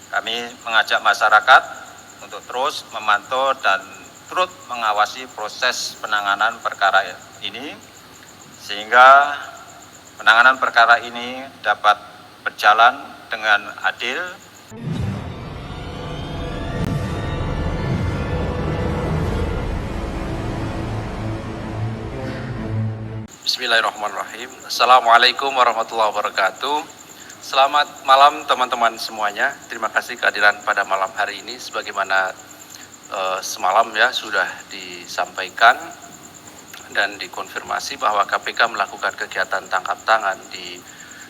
Kami mengajak masyarakat untuk terus memantau dan turut mengawasi proses penanganan perkara ini, sehingga penanganan perkara ini dapat berjalan dengan adil. Bismillahirrahmanirrahim. Assalamualaikum warahmatullahi wabarakatuh. Selamat malam teman-teman semuanya. Terima kasih kehadiran pada malam hari ini. Sebagaimana semalam ya sudah disampaikan dan dikonfirmasi bahwa KPK melakukan kegiatan tangkap tangan di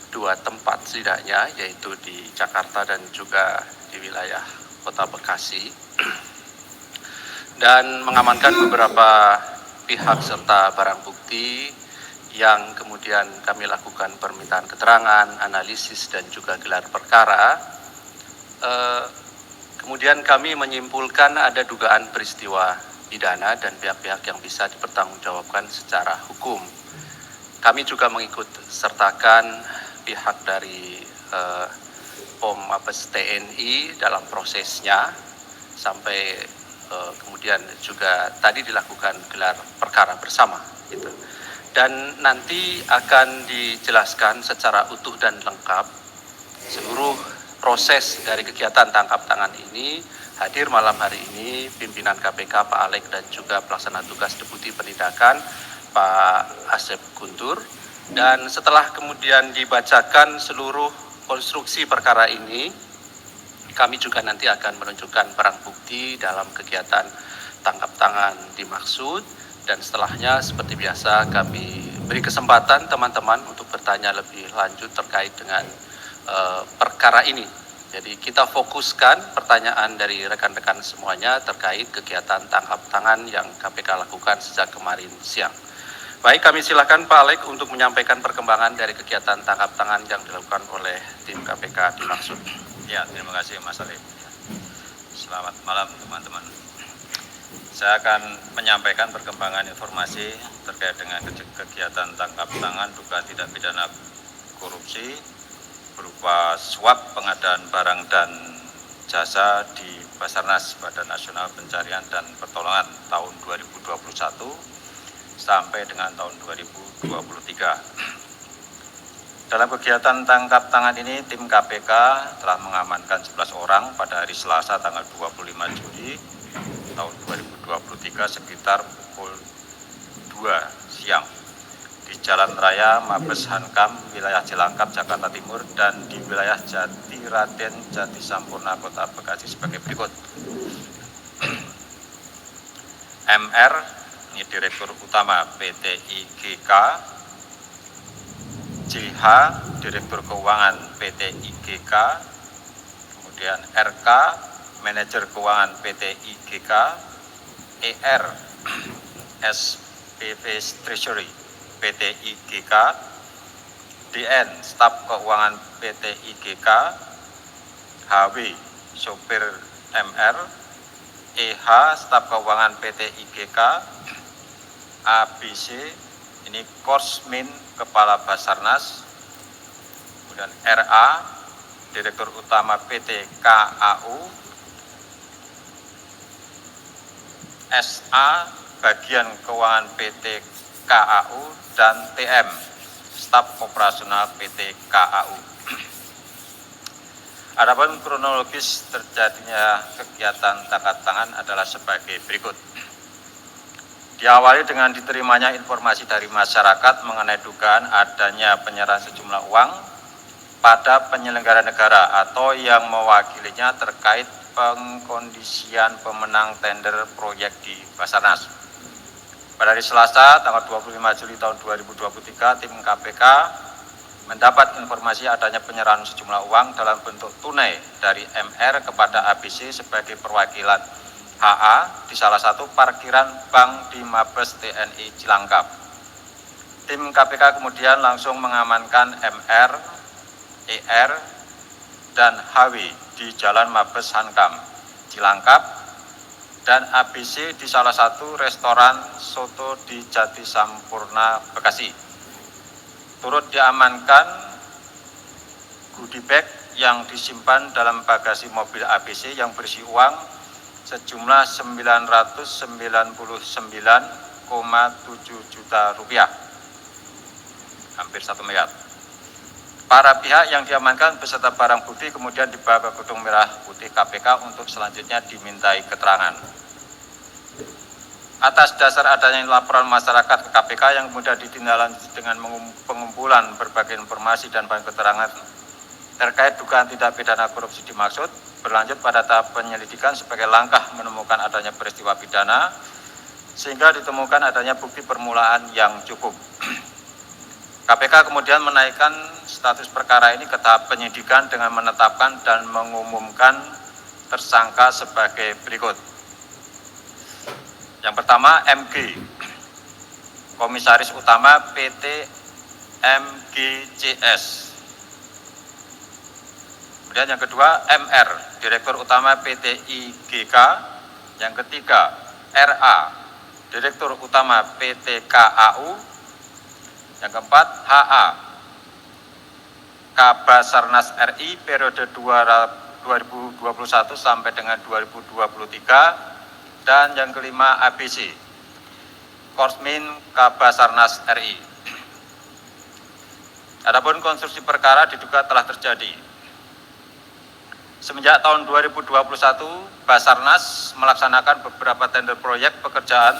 2 tempat setidaknya, yaitu di Jakarta dan juga di wilayah Kota Bekasi, dan mengamankan beberapa pihak serta barang bukti yang kemudian kami lakukan permintaan keterangan, analisis, dan juga gelar perkara. Kemudian kami menyimpulkan ada dugaan peristiwa pidana dan pihak-pihak yang bisa dipertanggungjawabkan secara hukum. Kami juga mengikut sertakan pihak dari POM Mabes TNI dalam prosesnya sampai kemudian juga tadi dilakukan gelar perkara bersama gitu. Dan nanti akan dijelaskan secara utuh dan lengkap seluruh proses dari kegiatan tangkap tangan ini. Hadir malam hari ini pimpinan KPK Pak Alek dan juga pelaksana tugas Deputi Penindakan Pak Asep Guntur. Dan setelah kemudian dibacakan seluruh konstruksi perkara ini, kami juga nanti akan menunjukkan barang bukti dalam kegiatan tangkap tangan dimaksud. Dan setelahnya seperti biasa kami beri kesempatan teman-teman untuk bertanya lebih lanjut terkait dengan perkara ini. Jadi kita fokuskan pertanyaan dari rekan-rekan semuanya terkait kegiatan tangkap tangan yang KPK lakukan sejak kemarin siang. Baik, kami silakan Pak Alek untuk menyampaikan perkembangan dari kegiatan tangkap tangan yang dilakukan oleh tim KPK dimaksud. Ya, terima kasih Mas Arif. Selamat malam teman-teman. Saya akan menyampaikan perkembangan informasi terkait dengan kegiatan tangkap tangan dugaan tindak pidana korupsi berupa suap pengadaan barang dan jasa di Basarnas Badan Nasional Pencarian dan Pertolongan tahun 2021 sampai dengan tahun 2023. Dalam kegiatan tangkap tangan ini, tim KPK telah mengamankan 11 orang pada hari Selasa tanggal 25 Juli tahun 2023 sekitar pukul 2 siang di Jalan Raya Mabes Hankam, wilayah Cilangkap, Jakarta Timur, dan di wilayah Jati Raden Jati Sampurna, Kota Bekasi sebagai berikut. MR, ini Direktur Utama PT IGK, JH, Direktur Keuangan PT IGK, kemudian RK, Manajer Keuangan PT IGK, ER, SPV Treasury PT IGK, DN, Staf Keuangan PT IGK, HW, Sopir MR, EH, Staf Keuangan PT IGK, ABC, ini Korsmin, Kepala Basarnas, kemudian RA, Direktur Utama PT KAU, SA, Bagian Keuangan PT KAU, dan TM, Staf Operasional PT KAU. Adapun kronologis terjadinya kegiatan tangkap tangan adalah sebagai berikut. Diawali dengan diterimanya informasi dari masyarakat mengenai dugaan adanya penyerahan sejumlah uang pada penyelenggara negara atau yang mewakilinya terkait pengkondisian pemenang tender proyek di Basarnas. Pada hari Selasa tanggal 25 Juli tahun 2023, tim KPK mendapat informasi adanya penyerahan sejumlah uang dalam bentuk tunai dari MR kepada ABC sebagai perwakilan HA di salah satu parkiran bank di Mabes TNI Cilangkap. Tim KPK kemudian langsung mengamankan MR, ER, dan HW di Jalan Mabes Hankam, Cilangkap, dan ABC di salah satu restoran soto di Jati Sampurna, Bekasi. Turut diamankan goodie bag yang disimpan dalam bagasi mobil ABC yang berisi uang sejumlah 999,7 juta rupiah, hampir 1 miliar. Para pihak yang diamankan beserta barang bukti kemudian dibawa ke Gedung Merah Putih KPK untuk selanjutnya dimintai keterangan. Atas dasar adanya laporan masyarakat ke KPK yang kemudian ditindaklanjuti dengan pengumpulan berbagai informasi dan bahan keterangan terkait dugaan tindak pidana korupsi dimaksud, berlanjut pada tahap penyelidikan sebagai langkah menemukan adanya peristiwa pidana sehingga ditemukan adanya bukti permulaan yang cukup. KPK kemudian menaikkan status perkara ini ke tahap penyidikan dengan menetapkan dan mengumumkan tersangka sebagai berikut. Yang pertama, MG, Komisaris Utama PT MGCS. Kemudian yang kedua, MR, Direktur Utama PT IGK. Yang ketiga, RA, Direktur Utama PT KAU. Yang keempat, HA, Kabasarnas RI periode 2021 sampai dengan 2023. Dan yang kelima, ABC, Korsmin Kabasarnas RI. Adapun konstruksi perkara diduga telah terjadi. Semenjak tahun 2021, Basarnas melaksanakan beberapa tender proyek pekerjaan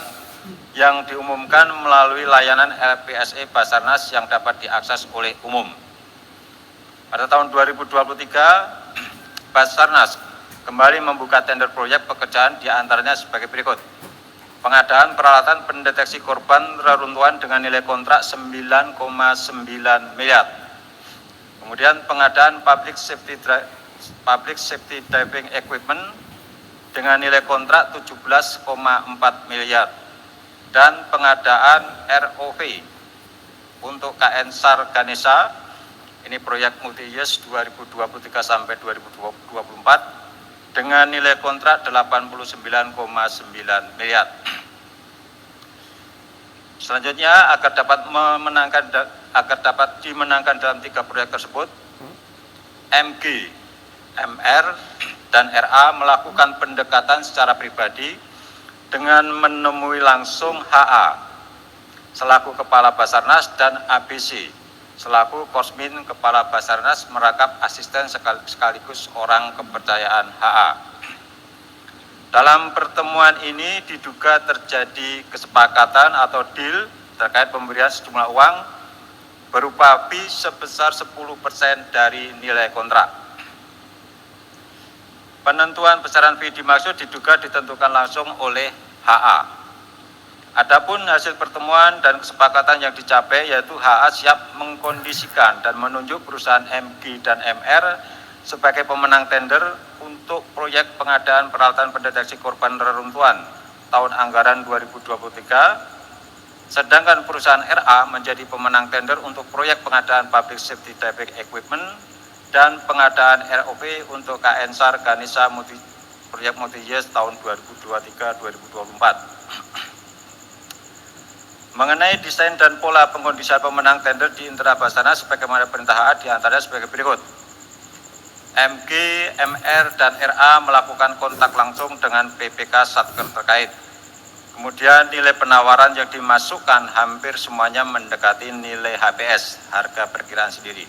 yang diumumkan melalui layanan LPSE Basarnas yang dapat diakses oleh umum. Pada tahun 2023, Basarnas kembali membuka tender proyek pekerjaan diantaranya sebagai berikut. Pengadaan peralatan pendeteksi korban reruntuhan dengan nilai kontrak 9,9 miliar. Kemudian pengadaan public safety diving equipment dengan nilai kontrak 17,4 miliar. Dan pengadaan ROV untuk KN SAR Ganesha, ini proyek multi-years 2023 sampai 2024 dengan nilai kontrak 89,9 miliar. Selanjutnya agar dapat dimenangkan dalam 3 proyek tersebut, MG, MR, dan RA melakukan pendekatan secara pribadi dengan menemui langsung HA selaku Kepala Basarnas dan ABC selaku Korsmin Kepala Basarnas merakap asisten sekaligus orang kepercayaan HA. Dalam pertemuan ini diduga terjadi kesepakatan atau deal terkait pemberian sejumlah uang berupa fee sebesar 10% dari nilai kontrak. Penentuan besaran fee dimaksud diduga ditentukan langsung oleh HA. Adapun hasil pertemuan dan kesepakatan yang dicapai yaitu HA siap mengkondisikan dan menunjuk perusahaan MG dan MR sebagai pemenang tender untuk proyek pengadaan peralatan pendeteksi korban reruntuhan tahun anggaran 2023, sedangkan perusahaan RA menjadi pemenang tender untuk proyek pengadaan public safety diving equipment dan pengadaan ROV untuk KN SAR Ganesha proyek multi-years tahun 2023-2024. Mengenai desain dan pola pengkondisian pemenang tender di internal Basarnas sebagaimana perintah HA diantaranya sebagai berikut. MG, MR, dan RA melakukan kontak langsung dengan PPK Satker terkait. Kemudian nilai penawaran yang dimasukkan hampir semuanya mendekati nilai HPS, harga perkiraan sendiri.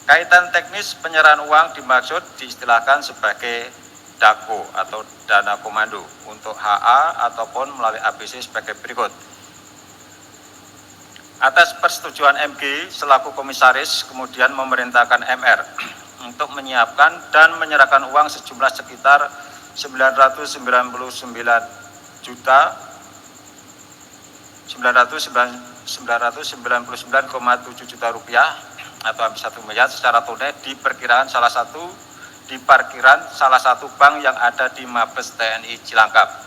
Kaitan teknis penyerahan uang dimaksud diistilahkan sebagai DAKO atau dana komando untuk HA ataupun melalui ABC sebagai berikut. Atas persetujuan MG selaku komisaris kemudian memerintahkan MR untuk menyiapkan dan menyerahkan uang sejumlah sekitar 999,7 juta rupiah atau hampir 1 miliar secara tunai di parkiran salah satu bank yang ada di Mabes TNI Cilangkap.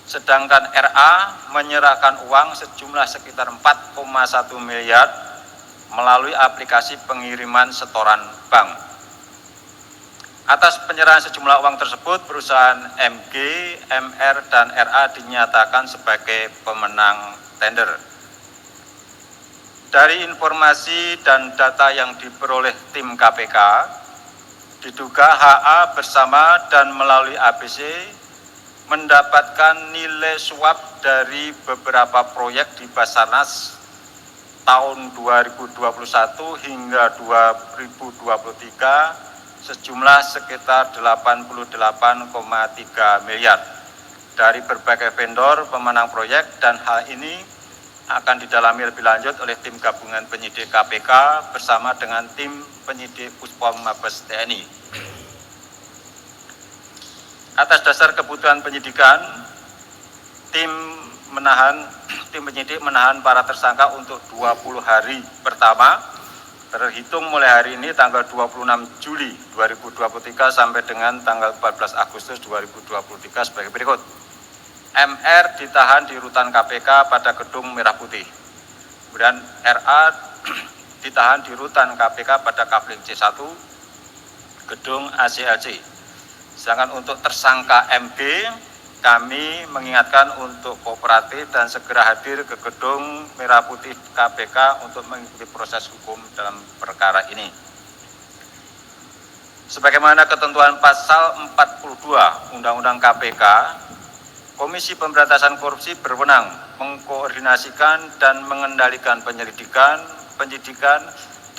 Sedangkan RA menyerahkan uang sejumlah sekitar 4,1 miliar melalui aplikasi pengiriman setoran bank. Atas penyerahan sejumlah uang tersebut, perusahaan MG, MR, dan RA dinyatakan sebagai pemenang tender. Dari informasi dan data yang diperoleh tim KPK, diduga HA bersama dan melalui ABC mendapatkan nilai suap dari beberapa proyek di Basarnas tahun 2021 hingga 2023 sejumlah sekitar 88,3 miliar dari berbagai vendor pemenang proyek, dan hal ini akan didalami lebih lanjut oleh tim gabungan penyidik KPK bersama dengan tim penyidik Puspom Mabes TNI. Atas dasar kebutuhan penyidikan, tim penyidik menahan para tersangka untuk 20 hari pertama terhitung mulai hari ini tanggal 26 Juli 2023 sampai dengan tanggal 14 Agustus 2023 sebagai berikut. MR ditahan di rutan KPK pada Gedung Merah Putih. Kemudian RA ditahan di rutan KPK pada Kapling C1, Gedung ACLC. Sedangkan untuk tersangka MB, kami mengingatkan untuk kooperatif dan segera hadir ke Gedung Merah Putih KPK untuk mengikuti proses hukum dalam perkara ini. Sebagaimana ketentuan pasal 42 Undang-Undang KPK, Komisi Pemberantasan Korupsi berwenang mengkoordinasikan dan mengendalikan penyelidikan, penyidikan,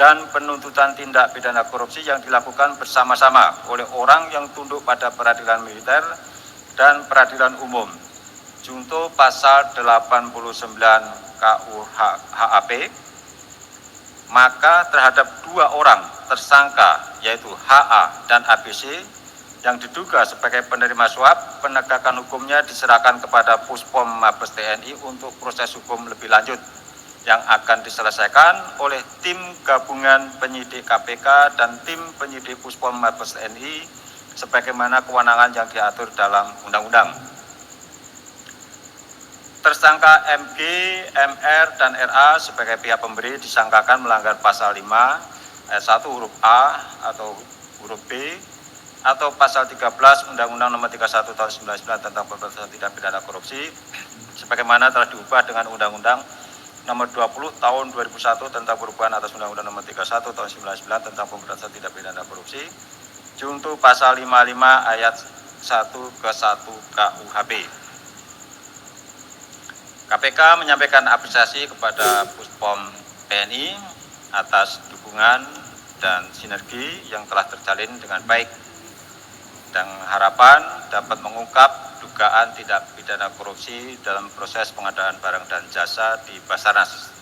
dan penuntutan tindak pidana korupsi yang dilakukan bersama-sama oleh orang yang tunduk pada peradilan militer dan peradilan umum. Junto pasal 89 KUHP, maka terhadap dua orang tersangka yaitu HA dan ABC yang diduga sebagai penerima suap, penegakan hukumnya diserahkan kepada Puspom Mabes TNI untuk proses hukum lebih lanjut yang akan diselesaikan oleh tim gabungan penyidik KPK dan tim penyidik Puspom Mabes TNI sebagaimana kewenangan yang diatur dalam undang-undang. Tersangka MG, MR, dan RA sebagai pihak pemberi disangkakan melanggar pasal 5 ayat 1 huruf A atau huruf B atau pasal 13 Undang-Undang Nomor 31 Tahun 1999 tentang pemberantasan tindak pidana korupsi sebagaimana telah diubah dengan Undang-Undang Nomor 20 Tahun 2001 tentang perubahan atas Undang-Undang Nomor 31 Tahun 1999 tentang pemberantasan tindak pidana korupsi junto pasal 55 ayat 1 ke 1 KUHP. KPK menyampaikan apresiasi kepada Puspom TNI atas dukungan dan sinergi yang telah terjalin dengan baik, dan harapan dapat mengungkap dugaan tindak pidana korupsi dalam proses pengadaan barang dan jasa di Basarnas.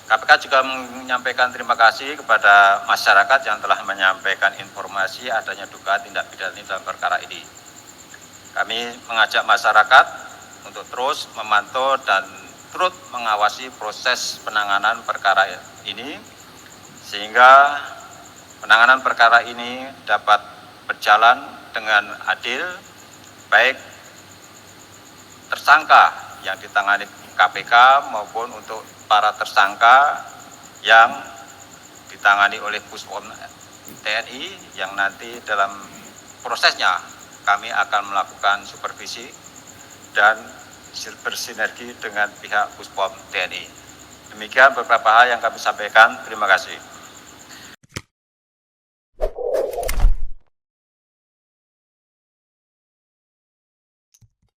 KPK juga menyampaikan terima kasih kepada masyarakat yang telah menyampaikan informasi adanya dugaan tindak pidana dalam perkara ini. Kami mengajak masyarakat untuk terus memantau dan turut mengawasi proses penanganan perkara ini sehingga penanganan perkara ini dapat berjalan dengan adil, baik tersangka yang ditangani KPK maupun untuk para tersangka yang ditangani oleh Puspom TNI yang nanti dalam prosesnya kami akan melakukan supervisi dan bersinergi dengan pihak Puspom TNI. Demikian beberapa hal yang kami sampaikan. Terima kasih.